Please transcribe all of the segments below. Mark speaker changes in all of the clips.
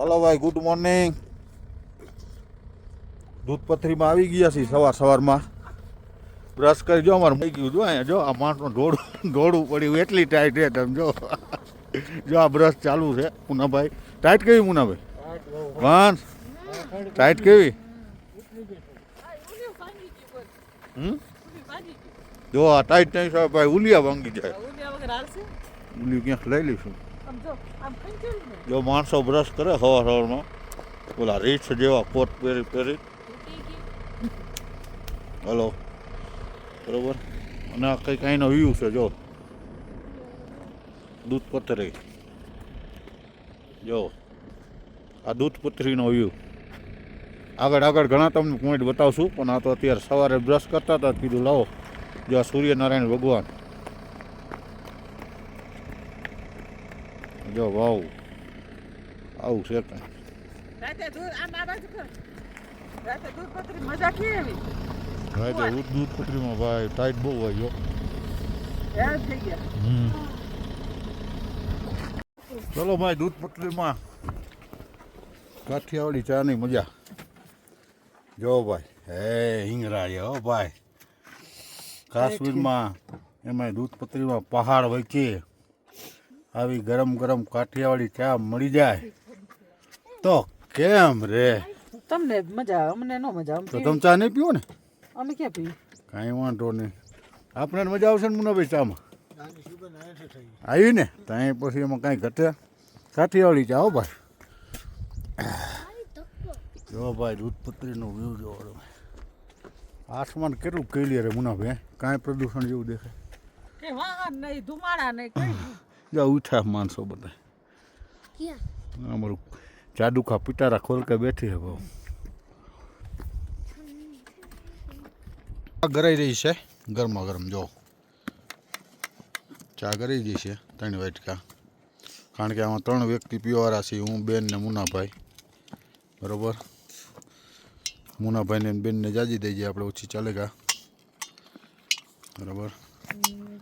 Speaker 1: Hello ભાઈ, good morning. દૂધપથરીમાં આવી ગયા છીએ સવારમાં. બ્રશ કરી જો અમારે મળી ગયું. જો અહીંયા જો આ માણસનું દોડવું પડ્યું એટલી ટાઈટ છે. તમે જો આ બ્રશ ચાલુ છે. મુનાભાઈ ટાઈટ કેવી? મુનાભાઈ વાંસ ટાઈટ કેવી? જો આ ટાઈટ નહીં સાહેબ ભાઈ, ઉલિયા ભાંગી જાય. ઉલિયું ક્યાંક લઈ લઈશું. જો માણસો બ્રશ કરે સવારમાં, ઓલા રીછ જેવા કોટ પહેરી. હલો, બરોબર. અને આ કંઈક અહીંનો વ્યૂ છે. જો દૂધપથરી, જો આ દૂધપથરીનો વ્યૂ. આગળ ઘણા તમને પોઈન્ટ બતાવશું, પણ આ તો અત્યારે સવારે બ્રશ કરતા હતા, કીધું લાવો. જો આ સૂર્યનારાયણ ભગવાન, જો વાવ આવું છે કાંઈ. દૂધપથરીમાં ભાઈ ટાઈટ બહુ હોય. જો ચલો ભાઈ, દૂધપથરીમાં કાઠિયાવાડી ચાની મજા. જો ભાઈ, હે હિંગરાજ હો ભાઈ. કાશ્મીરમાં એમાં દૂધપથરીમાં પહાડ વચ્ચે આવી ગરમ કાઠિયાવાડી ચા મળી જાય તો કેમ રે?
Speaker 2: તમને મજા, અમને નો મજા.
Speaker 1: તો તમે ચા નહીં પીવો ને?
Speaker 2: અમે ક્યાં પીવું?
Speaker 1: કાંઈ વાંધો નહીં, આપણે મજા આવશે ને મુનાભાઈ ચામાં. આવી ને ત્યાં પછી એમાં કાંઈ ઘટે. કાઠિયાવાડી ચા હો ભાઈ. જો ભાઈ દૂધપથરીનો વ્યૂ જોવો. આસમાન કેટલું ક્લિયર છે મુનાભાઈ, કાંઈ પ્રદૂષણ જેવું દેખાય.
Speaker 2: ધુમાડા નહીં.
Speaker 1: જો ઉઠા માણસો બધા. અમારું જાદુખા પિટારા ખોલ કે બેઠી છે બહુ. ગરાઈ રહી છે ગરમા ગરમ. જો ચા ગરાઈ ગઈ છે 3 વાટકા. કારણ કે આમાં 3 વ્યક્તિ પીવાવાળા છીએ, હું, બેન ને મુનાભાઈ. બરાબર. મુનાભાઈને બેનને જાજી દઈ જાય, આપણે ઓછી ચાલેગા. બરાબર.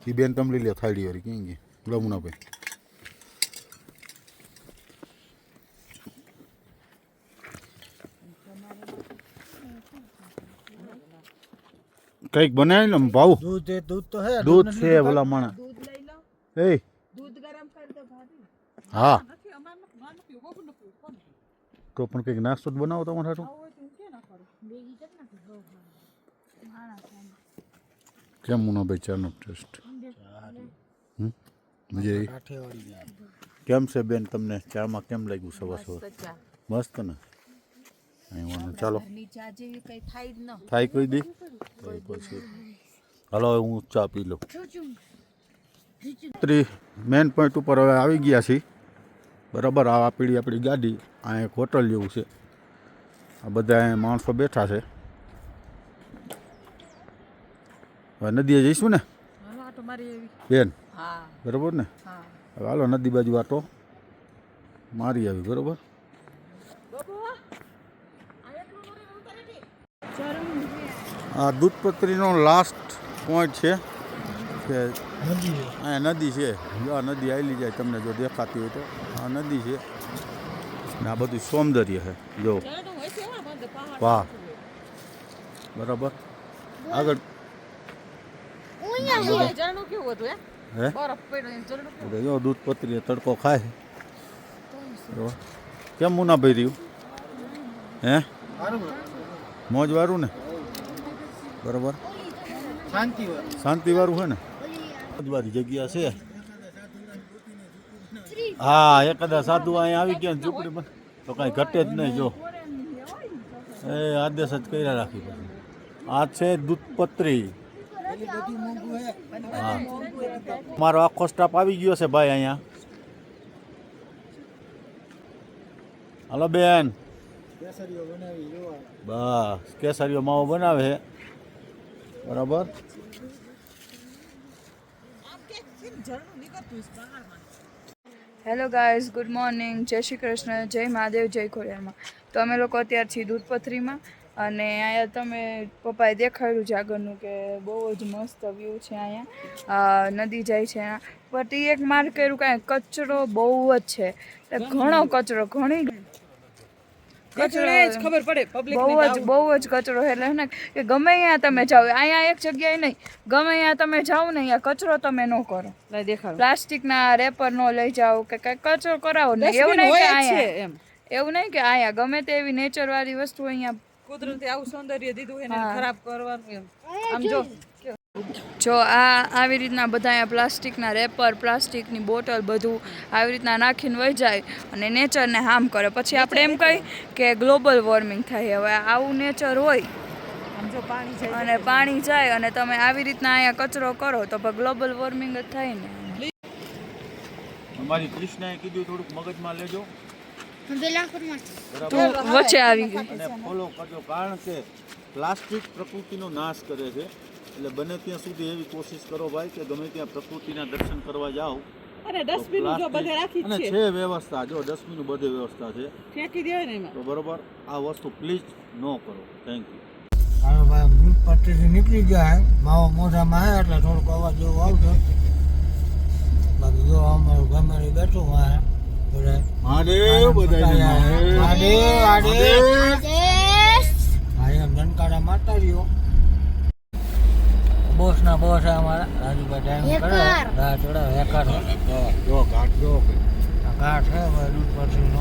Speaker 1: એ બેન તમે લઈ લે થાળી વાળી. ક્યાં ગઈ? લો મુનાભાઈ. કઈક બનાવી લો ભાવ.
Speaker 2: દૂધ તો હે.
Speaker 1: દૂધ છે ભલા માણા. એ
Speaker 2: દૂધ ગરમ કરી દો ભાભી.
Speaker 1: હા, તો પણ કંઈક નાસ્તો જ બનાવો તમારે હાટું. કેમ મુનાભાઈ ચાનો ટેસ્ટ? કેમ છે બેન, તમને ચામાં કેમ લાગ્યું? સવાર મસ્ત ને? ચાલો થાય કોઈ દી પછી. હાલો હું ચા પી લઉં. મેન પોઈન્ટ ઉપર હવે આવી ગયા છીએ. બરાબર. આ આપણી ગાડી. આ એક હોટલ જેવું છે. આ બધા અહીંયા માણસો બેઠા છે. હવે નદીએ જઈશું ને બેન? બરાબર ને? હવે હાલો નદી બાજુ આટો મારી આવી. બરાબર. આ દૂધપથરીનો લાસ્ટ પોઈન્ટ છે કે અહીંયા નદી છે. જો આ નદી આવેલી જાય, તમને જો દેખાતી હોય તો આ નદી છે ને આ બધું સૌંદર્ય છે. જો વાહ. બરાબર. આગળ જો દૂધપથરી તડકો ખાય. બરાબર. કેમ મુનાભાઈ રહ્યું? હે મોજ વાળું ને? બરાબર. શાંતિ વાળું છે ને? મોજવાળી જગ્યા છે. હા, એકાદા સાધુ અહીંયા આવી ગયા ઝૂંપડીમાં તો કાંઈ ઘટે જ નહીં. જો એ આદેશ જ કર્યા રાખી. પછી આ છે દૂધપથરી. હા, મારો આખો સ્ટાફ આવી ગયો છે ભાઈ અહીંયા. હાલો બેન. બસ કેસરીઓ માવો બનાવે છે. બરાબર.
Speaker 3: હેલો ગાઈઝ, ગુડ મોર્નિંગ, જય શ્રી કૃષ્ણ, જય મહાદેવ, જય ખોડિયારમાં. તો અમે લોકો અત્યારે છીએ દૂધપથરીમાં અને અહીંયા તમે પપ્પાએ દેખાડ્યું છે આગળનું કે બહુ જ મસ્ત વ્યૂ છે. અહીંયા નદી જાય છે. બટ એ એક માર્ક કર્યું કાંઈ કચરો બહુ જ છે, ઘણો કચરો, ઘણી
Speaker 2: કચરો જ ખબર પડે પબ્લિક
Speaker 3: બહુ જ કચરો એટલે ને કે ગમે ત્યાં તમે જાઓ અહીંયા એક જગ્યાએ નહીં ગમે ત્યાં તમે જાઓ ને અહીંયા કચરો તમે ન કરો
Speaker 2: લઈ દેખાડો
Speaker 3: પ્લાસ્ટિકના રેપર ન લઈ જાઓ કે કઈ કચરો કરાવો ને એવું નહીં કે અહીંયા
Speaker 2: એમ
Speaker 3: એવું નહીં કે અહીંયા ગમે તે એવી નેચર વાળી વસ્તુ અહીંયા
Speaker 2: કુદરતી આવું સૌંદર્ય દીધું એને ખરાબ કરવાનું એમ આમ
Speaker 3: જો આવી રીતના બધા અહીંયા પ્લાસ્ટિકના રેપર પ્લાસ્ટિકની બોટલ બધું આવી રીતના નાખીને વહી જાય અને નેચરને હાર્મ કરે પછી આપણે એમ કહી કે ગ્લોબલ વોર્મિંગ થાય હવે આવું નેચર હોય
Speaker 2: આમ જો પાણી જાય
Speaker 3: અને પાણી જાય અને તમે આવી રીતના અહીંયા કચરો કરો તો ગ્લોબલ વોર્મિંગ જ થાય ને
Speaker 1: અમારી કૃષ્ણાએ કીધું થોડુંક મગજમાં લેજો
Speaker 3: તું વચ્ચે આવી ગઈ
Speaker 1: અને ફોલો કરજો કારણ કે પ્લાસ્ટિક પ્રકૃતિનો નાશ કરે છે એટલે બને ત્યાં સુધી એવી કોશિશ કરો ભાઈ કે ગમે ત્યાં પ્રકૃતિના દર્શન કરવા જાઓ
Speaker 2: અને ડસ્ટબિન જો બધે રાખી
Speaker 1: અને
Speaker 2: છે
Speaker 1: છે વ્યવસ્થા જો ડસ્ટબિન બધે વ્યવસ્થા છે
Speaker 2: ફેંકી દેવાય ને એમાં
Speaker 1: તો બરોબર આ વસ્તુ પ્લીઝ ન કરો થેન્ક યુ
Speaker 4: હાલો ભાઈ દૂધ પટ્ટીથી નીકળી ગયા માવો મોઢામાં આવ્યા એટલે થોડોક અવાજ જેવો આવતો બાકી જો અમારું ગમે બેઠું વાહ બધા
Speaker 1: મહાદેવ બધાય
Speaker 4: હા એમ દનકારા મારતા રહ્યો બોસ ના બોસ અમારા રાજુભાઈ ટાઈમ કરે ગા ચડાવે હેકર
Speaker 1: જો ઘાટ જો
Speaker 4: ઘાટ છે ભાઈ દૂધ પટ્ટીનો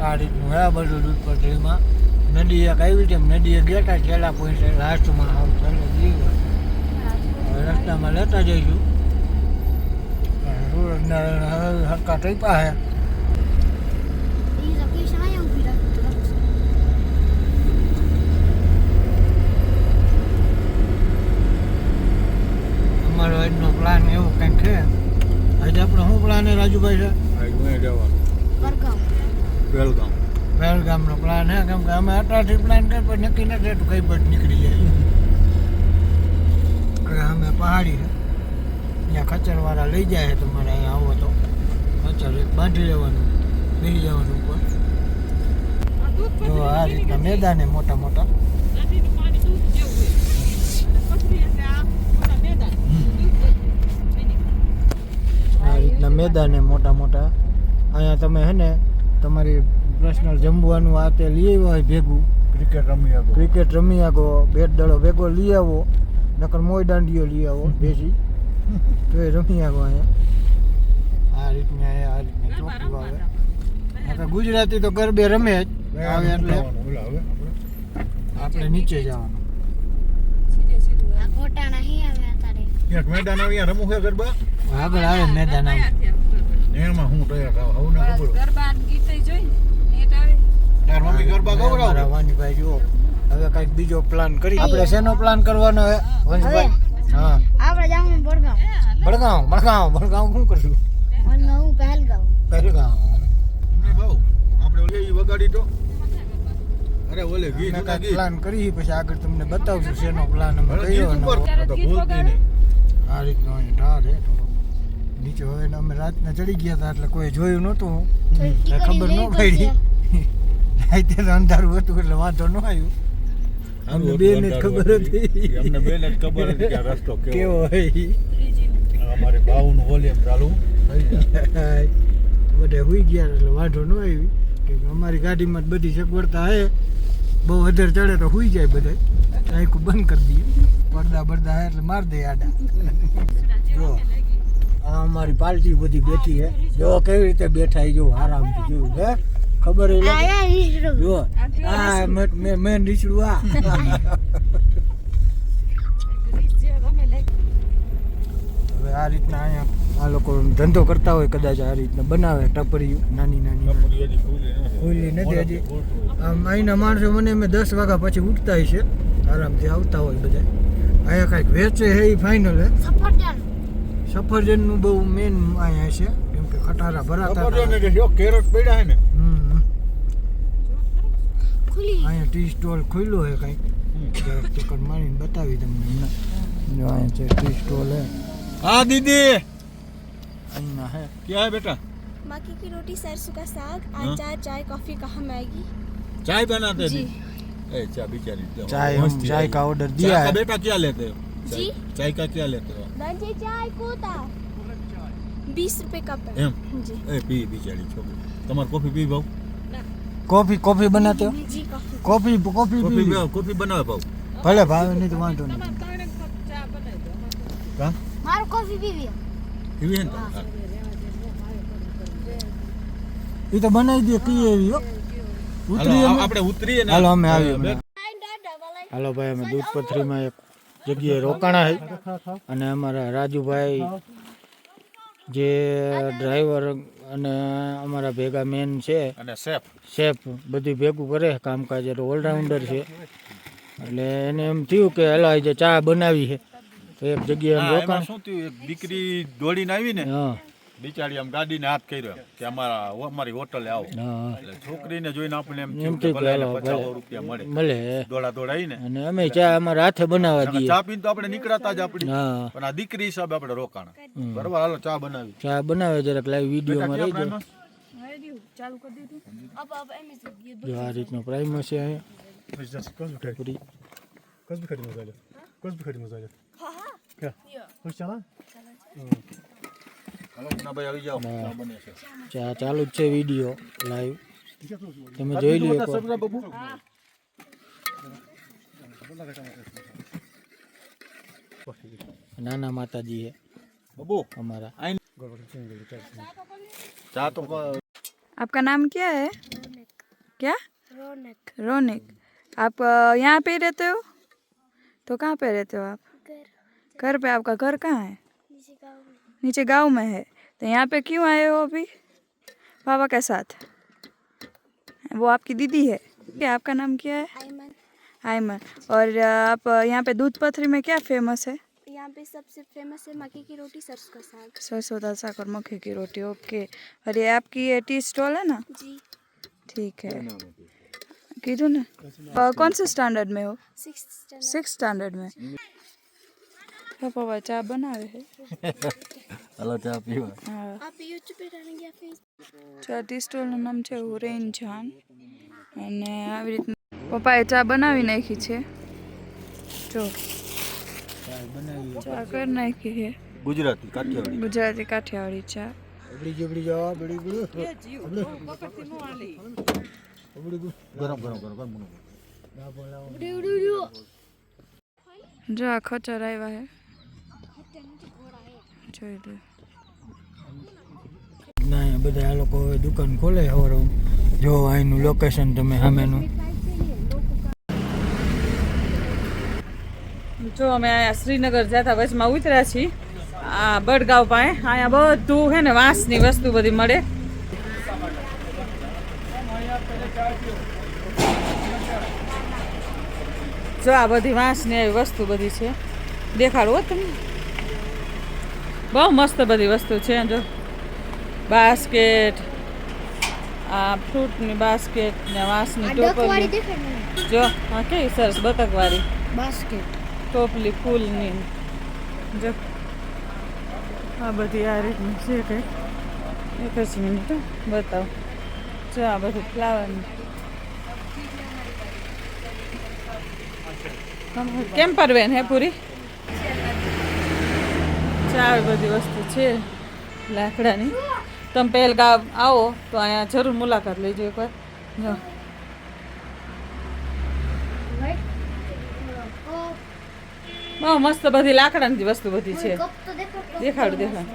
Speaker 4: આ રીતનું હે બધું દૂધ પટ્ટીમાં નદી એક આવી તેમ નદી એ ગયા છેલ્લા પોઈન્ટ લાસ્ટમાં આવું ચાલો જઈ હવે રસ્તામાં લેતા જઈશું સૂરજનારાયણ હરકા ટીપા હે અમારો આજનો પ્લાન એવો કંઈક છે આજે આપણે શું પ્લાન છે રાજુભાઈ છે
Speaker 1: વેલકમ
Speaker 4: પહેલગામનો પ્લાન છે કેમ કે અમે અટાથી પ્લાન કરી પણ નક્કી નથી રહેતું કઈ બટ નીકળી જાય કે અમે પહાડી છે ત્યાં ખચરવાળા લઈ જાય તમારે અહીંયા આવો તો ખચર એક બાંધી લેવાનું બેસી જવાનું ઉપર જો આ રીતના મેદાને મોટા મોટા
Speaker 2: નદીનું પાણી દૂધ જેવું હોય પથરી એટલે આ મોટા મેદાન
Speaker 4: આ રીતના મેદાને મોટા મોટા અહીંયા તમે હે ને તમારી પર્સનલ જમવાનું આ તે લઈ આવ્યો હોય ભેગું ક્રિકેટ રમી આગો બેટ દડો ભેગો લઈ આવો નકર મોય દાંડીઓ લઈ આવો બેસી તો એ રમી આગો અહીંયા આ રીતના આ રીતના ચોખ્ખું આવે નકર ગુજરાતી તો ગરબે રમે જ આવે એટલે આપણે નીચે જવાનું
Speaker 1: મેદાન અહીંયા રમવું છે ગરબા
Speaker 4: આગળ આવે મેદાન આવે
Speaker 1: એમાં હું તૈયાર થાવ હું ના ખબર
Speaker 2: ગરબા ગીત જોઈ નેટ આવે
Speaker 1: તાર મમ્મી ગરબા ગવરાવ
Speaker 4: વાનીભાઈ જુઓ હવે કંઈક બીજો પ્લાન કરી આપણે શેનો પ્લાન કરવાનો હે વંશભાઈ હા
Speaker 5: આપણે જાવું
Speaker 4: બડગાંવ શું કરશું પહેલગાંવ
Speaker 1: અમને ભાવ આપણે ઓલે ઈ વગાડી તો અરે ઓલે ગીત
Speaker 4: મેં કાંઈક પ્લાન કરી પછી આગળ તમને બતાવશું શેનો પ્લાન અમે કર્યો ને
Speaker 1: તો ભૂલતી નહીં
Speaker 4: આ રીતનો અહીં ઢાળ હે થોડો નીચે હવે ને અમે રાતના ચડી ગયા હતા એટલે કોઈ જોયું નહોતું એટલે ખબર ન પડી રાતે તો અંધારું હતું એટલે વાંધો ન આવ્યું અમને બેને જ ખબર હતી
Speaker 1: અમને બેને જ ખબર હતી કે આ રસ્તો
Speaker 4: કેવો હોય
Speaker 1: અમારે બાવનું વોલ્યુમ ચાલુ
Speaker 4: બધા હુઈ ગયા એટલે વાંધો ન આવી કે અમારી ગાડીમાં જ બધી સગવડતા હે બહુ વધારે ચડે તો હુઈ જાય બધા આખું બંધ કરી દઈએ પડદા હે એટલે માર દે આડા જો આ અમારી પાર્ટી બધી બેઠી હે જો કેવી રીતે બેઠા જો આરામથી જોયું હે ખબર જો આ મેન રીચડું આ હવે આ રીતના અહીંયા આ લોકો ધંધો કરતા હોય કદાચ આ રીતના બનાવે ટપરી નાની ખુલ્લી નથી હજી આમ અહીંના માણસો મને મેં 10 વાગ્યા પછી ઉઠતા છે આરામથી આવતા હોય બધા અહીંયા કાંઈક વેચે છે એ ફાઇનલ હે સફરજનનું બહુ મેન અહીંયા છે કેમ કે ખટારા ભરાતા
Speaker 1: કેરેટ પડ્યા હે ને
Speaker 4: અહીંયા ટી સ્ટોલ ખુલ્લો છે કંઈક ચક્કર મારીને બતાવી તમને હમણાં જો અહીંયા છે ટી સ્ટોલ હે
Speaker 1: हाँ दीदी
Speaker 4: અહીંયા હે
Speaker 1: क्या है बेटा
Speaker 5: मक्की की रोटी सरसों का साग अचार चाय कॉफी कहाँ मैगी
Speaker 1: चाय बनाते हैं ए चाय बेचारी
Speaker 4: चाय हम चाय का ऑर्डर दिया
Speaker 1: चाय का
Speaker 4: है
Speaker 1: बेटा क्या लेते हो
Speaker 5: जी
Speaker 1: चाय का क्या लेते हो
Speaker 5: बंजे चाय कोता 20 रुपए कप है
Speaker 1: એમ
Speaker 5: जी
Speaker 1: એ પી બિચારી છોકરી તમારે કોફી પી ભાવ
Speaker 4: કોફી બનાતે હો?
Speaker 5: जी कॉफी
Speaker 4: કોફી
Speaker 1: કોફી
Speaker 4: પી
Speaker 1: પીવો, કોફી બનાવે ભાવ
Speaker 4: ભલે ભાવે નહીં તો વાંધો નહીં
Speaker 2: ત્રણ એક કપ ચા બનાવી દો
Speaker 1: કા
Speaker 5: मारो कॉफी पीवी
Speaker 1: પીવી હે ને હા.
Speaker 4: એ તો બનાવી દે કઈ એવી હો ઉતરી
Speaker 1: હાલો, આપણે ઉતરીએ ને
Speaker 4: હાલો અમે આવીએ
Speaker 1: બે-
Speaker 4: હાલો ભાઈ અમે દૂધપથરીમાં એક જગ્યાએ રોકાણા છે અને અમારા રાજુભાઈ જે ડ્રાઈવર અને અમારા ભેગા મેન છે
Speaker 1: અને સેફ
Speaker 4: શેફ બધું ભેગું કરે કામકાજ એટલે ઓલરાઉન્ડર છે એટલે એને એમ થયું કે હલો આજે ચા બનાવી છે તો એક જગ્યાએ એમ
Speaker 1: એમાં
Speaker 4: રોકાણ
Speaker 1: શું થયું એક દીકરી દોડીને આવી ને
Speaker 4: હા
Speaker 1: બિચારી આમ ગાડીને હાથ કર્યો કે અમારી હોટલે આવો
Speaker 4: હા
Speaker 1: એટલે છોકરીને જોઈને આપણે એમ
Speaker 4: એમ
Speaker 1: થયું કે
Speaker 4: થયું કે
Speaker 1: ભલે
Speaker 4: હાલો,
Speaker 1: 50 રૂપિયા મળે
Speaker 4: મળે
Speaker 1: દોડાઈને
Speaker 4: અને અમે ચા અમારા હાથે બનાવવા દઈએ
Speaker 1: ચા પીને તો આપણે નીકળાતા જ આપણી
Speaker 4: હા
Speaker 1: પણ આ દીકરી હિસાબે આપણે રોકાણા બરાબર હાલો ચા બનાવી
Speaker 4: ચા બનાવે જરાક લાઈવ વિડીયોમાં રહી જાય
Speaker 3: ચાલુ કરી દીધું
Speaker 5: अब अमेज़न ये
Speaker 4: જો આ રીતનો પ્રાઇમ છે અહીંયા પૂરી
Speaker 1: હાલો ભાઈ આવી જાઓ ચા બને છે
Speaker 4: ચા ચાલુ જ છે વિડીયો લાઈવ તમે જોઈ લો એકવાર.
Speaker 1: સબરા બાબુ
Speaker 4: નાના માતાજી હે
Speaker 1: બાબુ
Speaker 4: हमारा
Speaker 1: ચા તો
Speaker 3: आपका नाम क्या है क्या
Speaker 5: रौनक
Speaker 3: रौनक आप यहाँ पे रहते हो तो कहाँ पे रहते हो आप
Speaker 5: घर
Speaker 3: घर पे आपका घर कहाँ है
Speaker 5: नीचे गाँव में
Speaker 3: नीचे गांव में है तो यहाँ पे क्यों आए हो अभी पापा के साथ वो आपकी दीदी है क्या आपका नाम क्या है
Speaker 5: आयमन
Speaker 3: आयमन और आप यहाँ पे दूध पथरी में क्या फेमस है
Speaker 5: यहाँ पे सबसे फेमस है मक्के की रोटी सरसों का साग
Speaker 3: सरसों दाल साग और मक्के की रोटी ओके और ये आपकी ये टी स्टॉल है ना
Speaker 5: जी
Speaker 3: ठीक है कीधु ना कौन से स्टैंडर्ड में हो
Speaker 5: 6th स्टैंडर्ड
Speaker 3: 6th स्टैंडर्ड में पापा चा बनावे है
Speaker 1: હાલો ચા પીવા
Speaker 3: हाँ
Speaker 5: आप यूट्यूब पे डालेंगे या फेस
Speaker 3: ચા ટી સ્ટોલનું નામ છે હુરેન જાન અને આવી રીતના પપ્પાએ ચા બનાવી નાખી છે જો ચા કરી નાખી છે
Speaker 1: ગુજરાતી કાઠિયાવાડી
Speaker 3: ગુજરાતી કાઠિયાવાડી ચા
Speaker 4: બળી જાઓ બળી
Speaker 1: ગરમ
Speaker 3: જો આ ખચર આવ્યા છે જોઈ લો
Speaker 4: ના બધા આ લોકો હવે દુકાન ખોલે હવે જો અહીંનું લોકેશન તમે સામેનું
Speaker 2: જો અમે અહીંયા શ્રીનગર જતા વચમાં ઉતર્યા છીએ આ બડગાંવ પાસે અહીંયા બધું છે ને વાંસની વસ્તુ બધી મળે જો આ બધી વાંસની આવી વસ્તુ બધી છે દેખાડું હો તમને બહુ મસ્ત બધી વસ્તુ છે જો બાસ્કેટ આ ફ્રૂટની બાસ્કેટ ને વાંસની ટોપલી જો હા કેવી સરસ બતકવાળી
Speaker 5: बास्केट
Speaker 2: ટોપલી ફૂલની જો આ બધી આ રીતની છે કંઈક એક જ મિનિટ હો, બતાવો જો આ બધું ફ્લાવરની કેમ પરવેન હે પૂરી ચા આવી બધી વસ્તુ છે લાકડાની તમે પહેલગામ આવો તો અહીંયા જરૂર મુલાકાત લેજો એકવાર જો બહુ મસ્ત બધી લાકડાની વસ્તુ બધી છે દેખાડું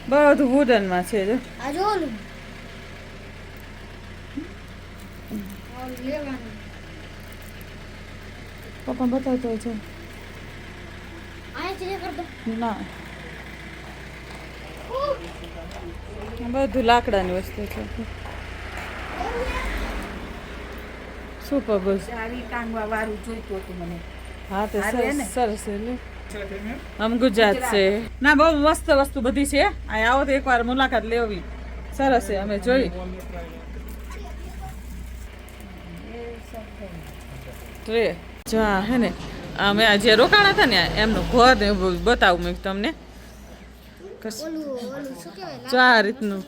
Speaker 2: બધું વુડનમાં છે જો પપ્પા બતાવતો છે ના બધું લાકડાની વસ્તુ છે સુપર બસ હા તે સરસ સરસ છે લે આમ ગુજરાત છે ના બહુ મસ્ત વસ્તુ બધી છે અહીં આવો તો એકવાર મુલાકાત લેવી સરસ છે અમે જોઈ ટ્રે જા હે ને અમે આ જે રોકાણા હતા ને એમનું ઘર ને એવું બતાવું મેં તમને જો આ રીતનું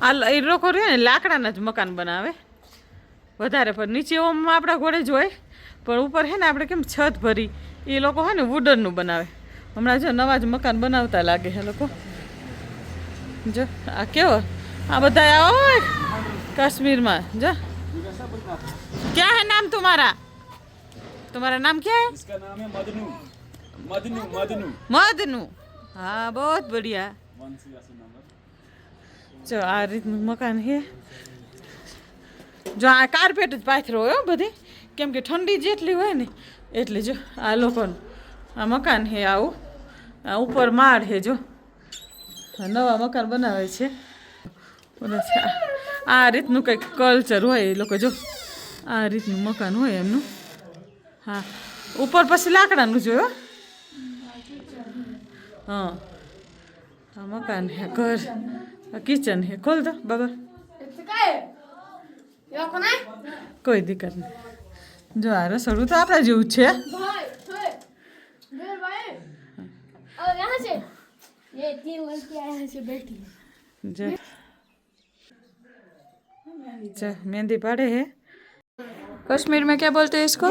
Speaker 2: આ એ લોકો રહે ને લાકડાના જ મકાન બનાવે વધારે પણ નીચે ઓમ આપણા ઘોડે જ હોય પણ ઉપર હે ને આપણે કેમ છત ભરી એ લોકો હે ને વુડનનું બનાવે. હમણાં જો નવા જ મકાન બનાવતા લાગે છે લોકો. જો આ કેવો આ બધા આવો कश्मीर जो क्या है नाम तुम्हारा नाम क्या है?
Speaker 6: इसका नाम है मदनू. मदनू मदनू
Speaker 2: मदनू. हाँ बहुत बढ़िया. જો આ રીતનું મકાન છે. જો આ કાર્પેટ જ પાથરો હોય બધી, કેમ કે ઠંડી જેટલી હોય ને એટલે. જો આ લોકોનું આ મકાન છે આવું, આ ઉપર માળ છે. જો નવા મકાન બનાવે છે. આ રીતનું કંઈક કલ્ચર હોય એ લોકો. જો આ રીતનું મકાન હોય એમનું. હા ઉપર પછી લાકડાનું જોયો. હા આ મકાન છે, ઘર, કિચન છે. ખોલ દો બાબા, કોઈ દિક્કત નહીં. જો આ રસોડું તો આપણા જેવું જ છે. जो मेहंदी पाड़े है.
Speaker 3: कश्मीर में क्या बोलते हैं इसको?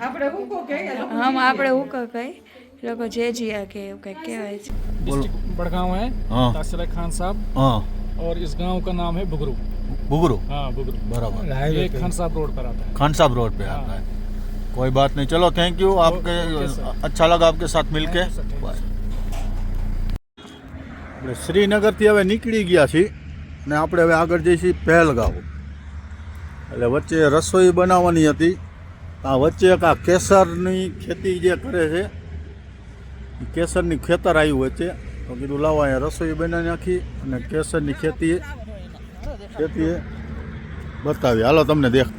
Speaker 2: આપણે હુકો કે
Speaker 3: हम આપણે હુકા કઈ લોકો જેજીયા કે એવું કંઈક કહેવાય છે.
Speaker 6: डिस्ट्रिक्ट बड़गांव है.
Speaker 1: हाँ।
Speaker 6: तासिर खान साहब.
Speaker 1: हाँ
Speaker 6: और इस गांव का नाम है बुगरू.
Speaker 1: बुगरू
Speaker 6: हाँ बुगरू
Speaker 1: बराबर.
Speaker 6: ये खान साहब रोड पर आता है.
Speaker 1: खान साहब रोड पे आता है. कोई बात नहीं, चलो थैंक यू. आपके अच्छा लगा आपके साथ मिलके. આપણે શ્રીનગરથી હવે નીકળી ગયા છીએ ને આપણે હવે આગળ જઈશું પહેલગાંવ. એટલે વચ્ચે રસોઈ બનાવવાની હતી. આ વચ્ચે એક આ કેસરની ખેતી જે કરે છે, કેસરની ખેતર આવ્યું વચ્ચે, તો કીધું લાવો અહીંયા રસોઈ બનાવી નાખી અને કેસરની ખેતી બતાવી. હાલો તમને દેખ.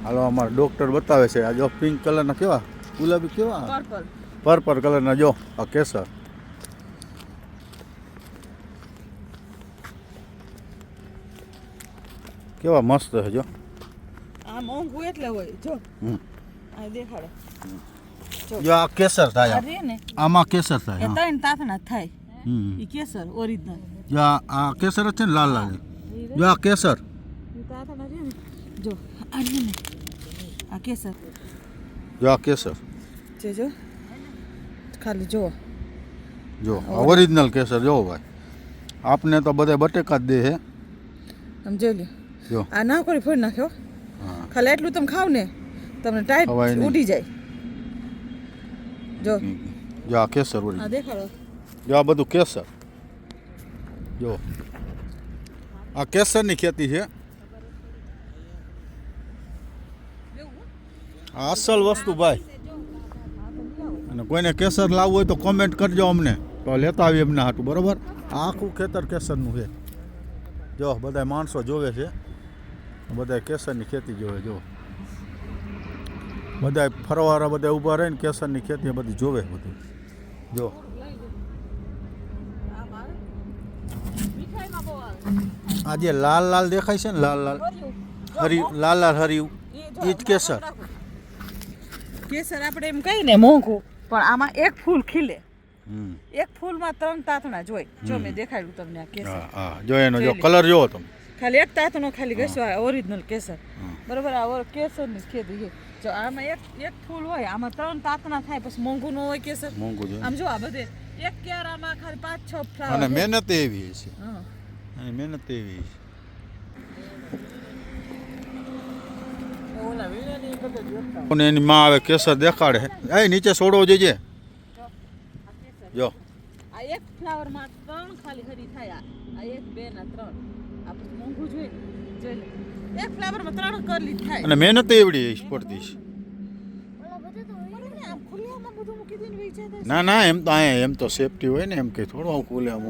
Speaker 1: હાલો અમારા ડૉક્ટર બતાવે છે. આ જો પિંક કલરના કેવા ગુલાબી કેવા પર્પલ કલરના. જો આ કેસર કેવા મસ્ત છે. જો
Speaker 2: આ મોંઘું એટલે હોય. જો આ દેખાડો.
Speaker 1: જો આ કેસર થાય.
Speaker 2: આ રે ને
Speaker 1: આમાં કેસર થાય.
Speaker 2: એ
Speaker 1: હા.
Speaker 2: ત્રણ તાતણા થાય.
Speaker 1: હમ.
Speaker 2: ઈ કેસર ઓરિજિનલ.
Speaker 1: જો આ કેસર જ છે ને, લાલ લાલ. જો આ કેસર.
Speaker 2: ઈ તાતણા રે ને. જો આ રે ને આ કેસર.
Speaker 1: જો આ કેસર.
Speaker 2: જો ખાલી જો
Speaker 1: આ ઓરિજિનલ કેસર. જો ભાઈ આપને તો બધા બટેકા જ દે છે.
Speaker 2: તમે જોઈ લ્યો.
Speaker 1: જો
Speaker 2: આ ના કરી ફોડી નાખ્યો.
Speaker 1: હા.
Speaker 2: ખાલી એટલું તમે ખાવ ને તમને
Speaker 1: ખવાય
Speaker 2: ટાઈટ
Speaker 1: નહીં.
Speaker 2: ઉડી જાય. જો
Speaker 1: જો આ કેસર
Speaker 2: આ
Speaker 1: ઓરિજિનલ.
Speaker 2: દેખાડો.
Speaker 1: જો આ બધું કેસર. જો આ કેસરની ખેતી છે. આ અસલ વસ્તુ ભાઈ. અને કોઈને કેસર લાવવું હોય તો કોમેન્ટ કરજો અમને, તો લેતા આવીએ એમના હાટું. બરાબર. આ આખું ખેતર કેસરનું છે. જો બધા માણસો જોવે છે, બધા કેસરની ખેતી જોવે. જો બધા ફરવાવાળા બધા ઊભા રહીને કેસરની ખેતી બધી જોવે બધું. જો આ જે લાલ લાલ દેખાય છે ને, લાલ લાલ હર્યું એ જ કેસર.
Speaker 2: કેસર આપણે એમ કહીએ ને મોંઘું, પણ આમાં એક ફૂલ ખીલે.
Speaker 1: હમ.
Speaker 2: એક ફૂલમાં 3 તાતણા જોઈ. જો મેં દેખાડ્યું તમને આ કેસર.
Speaker 1: હા હા જો એનો જો કલર જોવો તમે.
Speaker 2: ખાલી એક તાતણો ખાલી ઘસ્યો ઓરિજિનલ કેસર. બરોબર. આ કેસરની ખેતી છે. જો આમાં એક ફૂલ હોય, આમાં 3 તાતણા થાય, પછી મોંઘું ન હોય કેસર.
Speaker 1: મોંઘું છે.
Speaker 2: આમ જો આ બધે એક ક્યારામાં ખાલી 5-6 ફ્લાવર.
Speaker 1: અને મહેનત એવી છે.
Speaker 2: હા.
Speaker 1: અને મહેનત એવી છે. અને એની માં આવે કેસર દેખાડે. એ નીચે છોડવો જોઈએ. જો
Speaker 2: આ એક ફ્લાવરમાં 3 ખાલી હરી થાય. આ 1 2 ના 3. આપણે મોંઘું જોઈએ જોઈ લે. એક ફ્લાવરમાં 3 કરલી થાય.
Speaker 1: અને મહેનત એવડી પડતી છે.
Speaker 2: આમ ખુલ્લામાં બધું મૂકી દઈને વેચાય જાય.
Speaker 1: ના ના, એમ તો અહીંયા એમ તો સેફટી હોય ને, એમ કે થોડું આવું ખુલે આમ.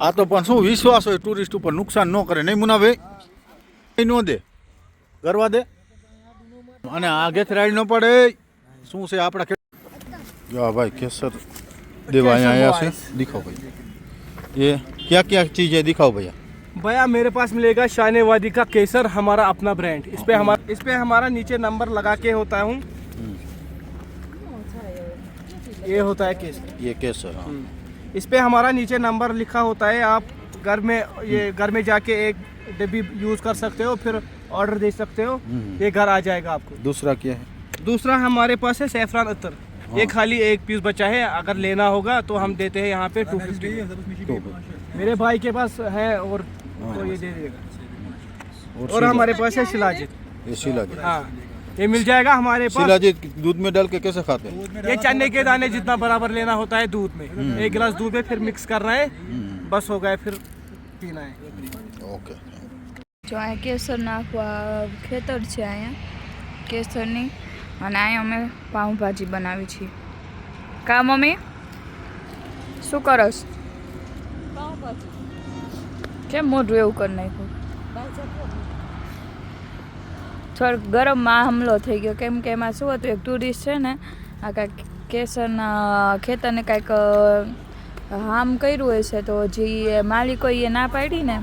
Speaker 1: આ તો પણ શું વિશ્વાસ હોય ટુરિસ્ટ ઉપર, નુકસાન ન કરે. નહીં મુનાભાઈ ન દે, કરવા દે. અને આગેથી રાઈડ ન પડે. શું છે આપણા જો ભાઈ કેસર દેવા અહીંયા आया છે. दिखाओ भाई ये क्या क्या चीज़ है, दिखाओ भैया.
Speaker 7: भैया मेरे पास मिलेगा शान वादी का केसर, हमारा अपना ब्रांड. इस पे हमारा नीचे नंबर लगा के होता हूँ. ये होता है केसर.
Speaker 1: ये केसर. हाँ.
Speaker 7: इस पे हमारा नीचे नंबर लिखा होता है. आप घर में जाके एक डिब्बी यूज़ कर सकते हो. फिर ऑर्डर दे सकते हो, ये घर आ जाएगा आपको।
Speaker 1: दूसरा क्या है?
Speaker 7: दूसरा हमारे पास है सैफरान अत्तर, ये खाली एक पीस बचा है, अगर लेना होगा तो हम देते हैं यहाँ पे 250। मेरे भाई के पास है और तो ये दे देगा। और हमारे पास है शिलाजित,
Speaker 1: ये शिलाजीत।
Speaker 7: हाँ ये मिल जाएगा हमारे पास।
Speaker 1: शिलाजीत दूध में डाल के कैसे खाते हैं?
Speaker 7: ये चने के दाने जितना बराबर लेना होता है दूध में, 1 गिलास दूध में फिर मिक्स करना है, बस हो गया, फिर पीना है।
Speaker 1: ओके।
Speaker 3: જો અહીંયા કેસર નાખવા ખેતર છે અહીંયા કેસરની અને અહીંયા અમે પાઉંભાજી બનાવી છીએ કા મમ્મી શું કરસ કેમ મોઢું એવું કરી નાખ્યું થોડોક ગરમમાં હમલો થઈ ગયો કેમ કે એમાં શું હતું એક ટુરિસ્ટ છે ને આ કાંઈક કેસરના ખેતરને કાંઈક હામ કર્યું હોય છે તો જે માલિકોએ એ ના પાડી ને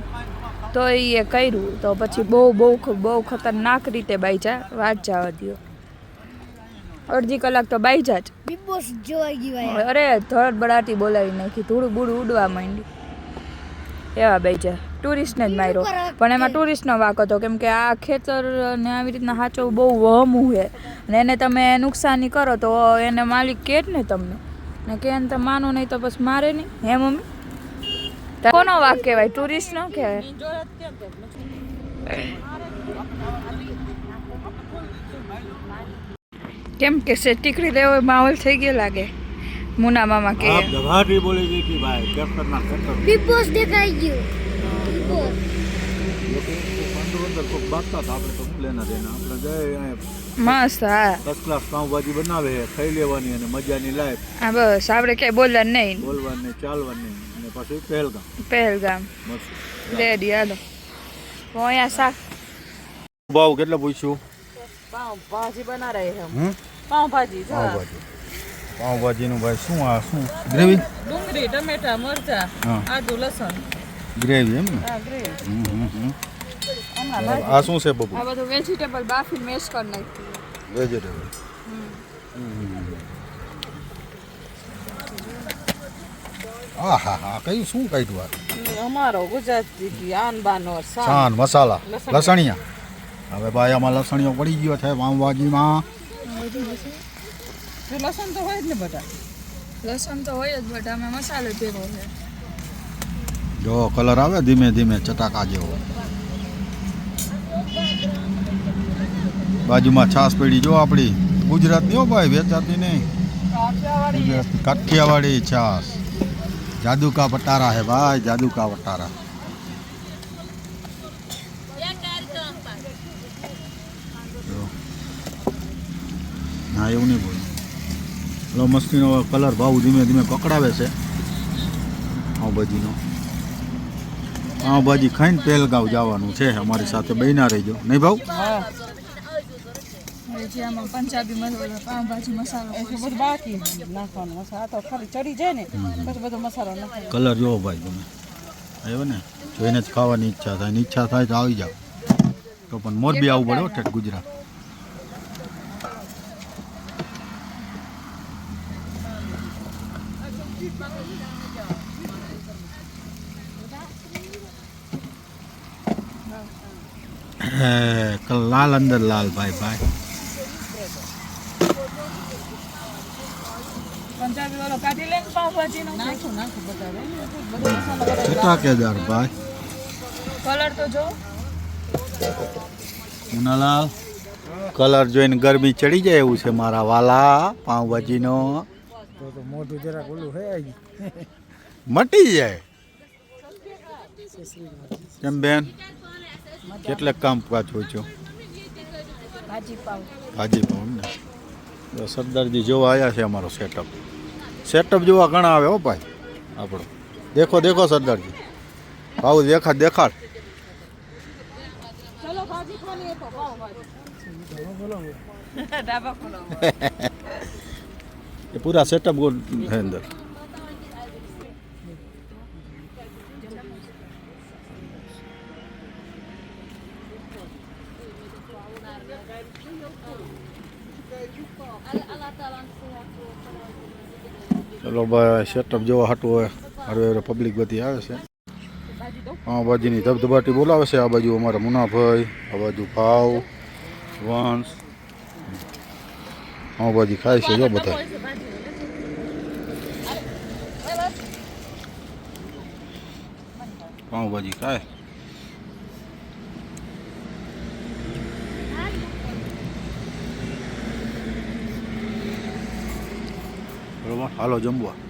Speaker 3: તો એ કર્યું તો પછી બહુ ખતરનાક રીતે બાઈજા વાત જવા દો અડધી કલાક તો બાઈજા જ
Speaker 5: બિગ બોસ જોવા ગઈ
Speaker 3: અરે ધડ બડાટી બોલાવી નાખી ધૂળું બૂળું ઉડવા માંડી એવા બાઈજા ટુરિસ્ટને જ માર્યો પણ એમાં ટુરિસ્ટનો વાંક હતો કેમ કે આ ખેતરને આવી રીતના સાચવવું બહુ વહમું છે અને એને તમે નુકસાની કરો તો એને માલિક કહે જ ને તમને ને કે એને તમે માનો નહીં તો બસ મારે નહીં હે મમ્મી કોનો વાક કહેવાય ટુરિસ્ટનો કહેવાય કેમ કે છે ટીકડી લેવો માહોલ થઈ ગયો લાગે મુના મામા કે
Speaker 1: જગાટી બોલી ગઈ હતી ભાઈ કેપ્ટન ના સેન્ટર
Speaker 5: બિગ બોસ દેખાઈ ગયું બિગ બોસ
Speaker 1: અંદર કોઈ બાંધતા હતા આપણે તો શું લેના દેના આપણે જય
Speaker 3: મસ્ત હા
Speaker 1: 10 ક્લાસ પાઉંભાજી બનાવે ખાઈ લેવાની અને મજાની લાઈફ
Speaker 3: હા બસ આપણે ક્યાંય બોલવાનું નહીં
Speaker 1: બોલવાની ચાલવાની અને પછી
Speaker 3: પહેલગામ
Speaker 1: મસ્ત
Speaker 3: રેડી હાલો તો અહીંયા શાક
Speaker 1: ભાવ કેટલા પૂછ્યું?
Speaker 2: પાઉંભાજી બના રહે હમ પાઉંભાજી
Speaker 1: પાઉંભાજીનું ભાઈ શું આ શું ગ્રેવી?
Speaker 2: ડુંગળી ટમેટા મરચા આદુ લસણ
Speaker 1: ગ્રેવી એમ ને?
Speaker 2: હા ગ્રેવી
Speaker 1: આ શું છે બબુ?
Speaker 3: આ બધું વેજીટેબલ બાફી મેશ કરી નાખ્યું
Speaker 1: વેજીટેબલ. હા હા હા કયું શું કાઢ્યું આ?
Speaker 2: અમારો ગુજરાતી આન બાનો
Speaker 1: સાન મસાલા લસણિયા. હવે ભાઈ આમાં લસણીઓ પડી ગયો છે પાઉંભાજીમાં.
Speaker 2: લસણ તો હોય જ ને બધા
Speaker 3: લસણ તો હોય જ બટ અમે મસાલો ભેગો છે
Speaker 1: જો કલર આવે ધીમે ધીમે ચટાકા જેવો. બાજુમાં છાશ પડી જો આપણી ગુજરાતની હો ભાઈ વેચાતી નહીં ગુજરાતની કાઠિયાવાડી છાશ. જાદુ કા વટારા હે ભાઈ જાદુ કા વટારા. ના એવું નહીં બોલું. લો મસ્તીનો કલર ભાવ ધીમે ધીમે પકડાવે છે પાઉંભાજીનો. પાઉંભાજી ખાઈને પહેલગાંવ જવાનું છે અમારી સાથે બન્યા રહીજો નહીં ભાવ?
Speaker 3: જે આમાં પંજાબી મસાલો પાઉંભાજી મસાલો
Speaker 2: એ બધું બાકી નાખવાનું મસાલો તો ખાલી ચડી જાય ને પછી બધો મસાલો નાખવાનો.
Speaker 1: કલર જોવો ભાઈ તમે આવ્યો ને જોઈને જ ખાવાની ઈચ્છા થાય ને ઈચ્છા થાય તો આવી જાઓ. તો પણ મોરબી આવવું પડે હો ઠેઠ ગુજરાત. લાલ અંદર લાલ ભાઈ ભાઈ.
Speaker 2: પંજાબી વાળો કાઢી લે પાઉંભાજી નો નાખું બતાવે બધો મસાલો
Speaker 1: ચટાકેદાર ભાઈ.
Speaker 3: કલર તો જો
Speaker 1: મુનાલાલ કલર જોઈને ગરમી ચડી જાય એવું છે મારા વાલા પાઉંભાજીનો.
Speaker 4: તો મોઢું જરાક ઓલું હે
Speaker 1: મટી જાય કેમ બેન? કેટલાક કામ પાછું છો?
Speaker 3: ભાજી પાઉં
Speaker 1: ભાજી પાઉં ને સરદારજી જોવા આવ્યા છે. અમારો સેટઅપ જોવા ઘણા આવે હો ભાઈ આપણો. દેખો દેખો સરદારજી ભાવ દેખાડ.
Speaker 2: ચલો ભાજી ખાલી તો પાઉંભાજી ડાબા ખોલો
Speaker 1: એ પૂરા સેટઅપ ગો है अंदर. ચલો ભાઈ સેટઅપ જોવા હાટું હોય હવે પબ્લિક બધી આવે છે. પાઉંભાજીની ધબધબાટી બોલાવે છે. આ બાજુ અમારા મુનાભાઈ, આ બાજુ ભાવ વંશ પાઉંભાજી ખાય છે જો બધા. પાઉંભાજી ખાય. બરોબર, હાલો જમવા.